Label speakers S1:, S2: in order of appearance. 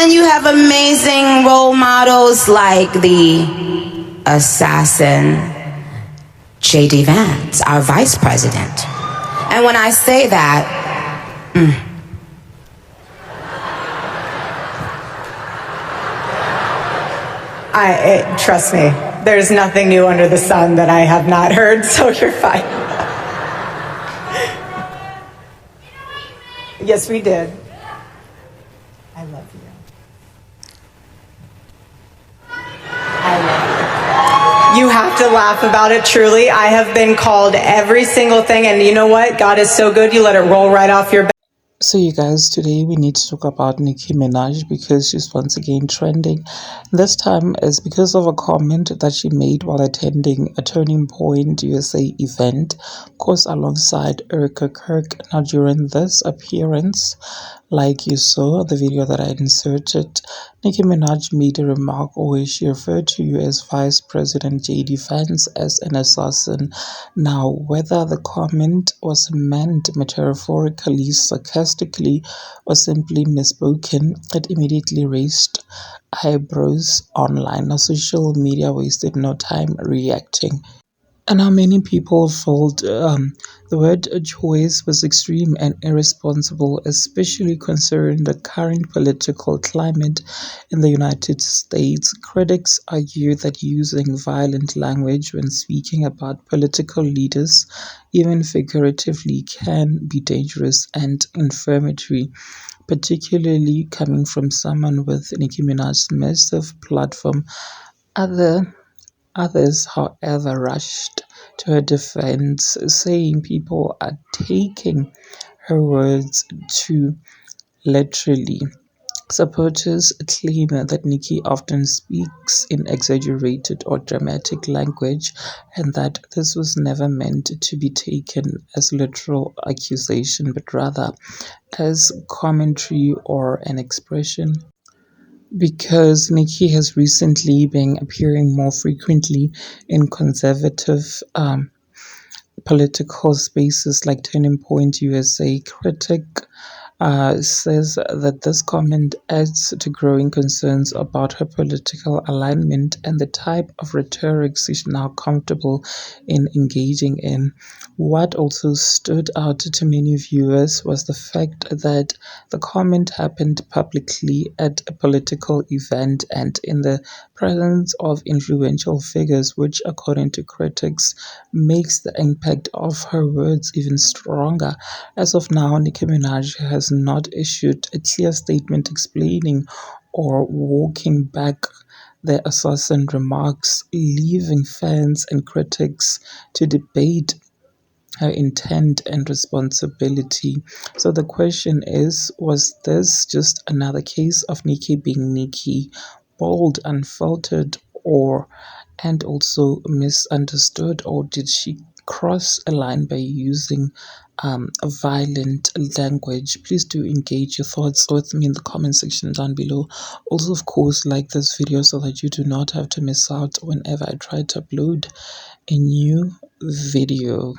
S1: And you have amazing role models like the assassin J.D. Vance, our vice president. And when I say that,
S2: trust me, there's nothing new under the sun that I have not heard, so you're fine. Yes, we did. I love you. I love you. You have to laugh about it, truly. I have been called every single thing, and you know what? God is so good, you let it roll right off your back.
S3: So you guys, today we need to talk about Nicki Minaj because she's once again trending. This time is because of a comment that she made while attending a Turning Point USA event, of course alongside Erica Kirk. Now during this appearance, like you saw the video that I inserted, Nicki Minaj made a remark where she referred to US Vice President J.D. Vance as an assassin. Now, whether the comment was meant metaphorically, sarcastically, or simply misspoken, it immediately raised eyebrows online. Now, social media wasted no time reacting. And how many people felt the word choice was extreme and irresponsible, especially considering the current political climate in the United States. Critics argue that using violent language when speaking about political leaders, even figuratively, can be dangerous and inflammatory, particularly coming from someone with Nicki Minaj's massive platform. Other Others, however, rushed to her defense, saying people are taking her words too literally. Supporters claim that Nicki often speaks in exaggerated or dramatic language and that this was never meant to be taken as literal accusation but rather as commentary or an expression. Because Nicki has recently been appearing more frequently in conservative political spaces like Turning Point USA. Critic says that this comment adds to growing concerns about her political alignment and the type of rhetoric she's now comfortable in engaging in. What also stood out to many viewers was the fact that the comment happened publicly at a political event and in the presence of influential figures, which, according to critics, makes the impact of her words even stronger. As of now, Nicki Minaj has not issued a clear statement explaining or walking back the assassin remarks, leaving fans and critics to debate her intent and responsibility. So the question is, was this just another case of Nicki being Nicki, bold, unfiltered, and also misunderstood, or did she cross a line by using a violent language? Please do engage your thoughts with me in the comment section down below. Also, of course, like this video so that you do not have to miss out whenever I try to upload a new video.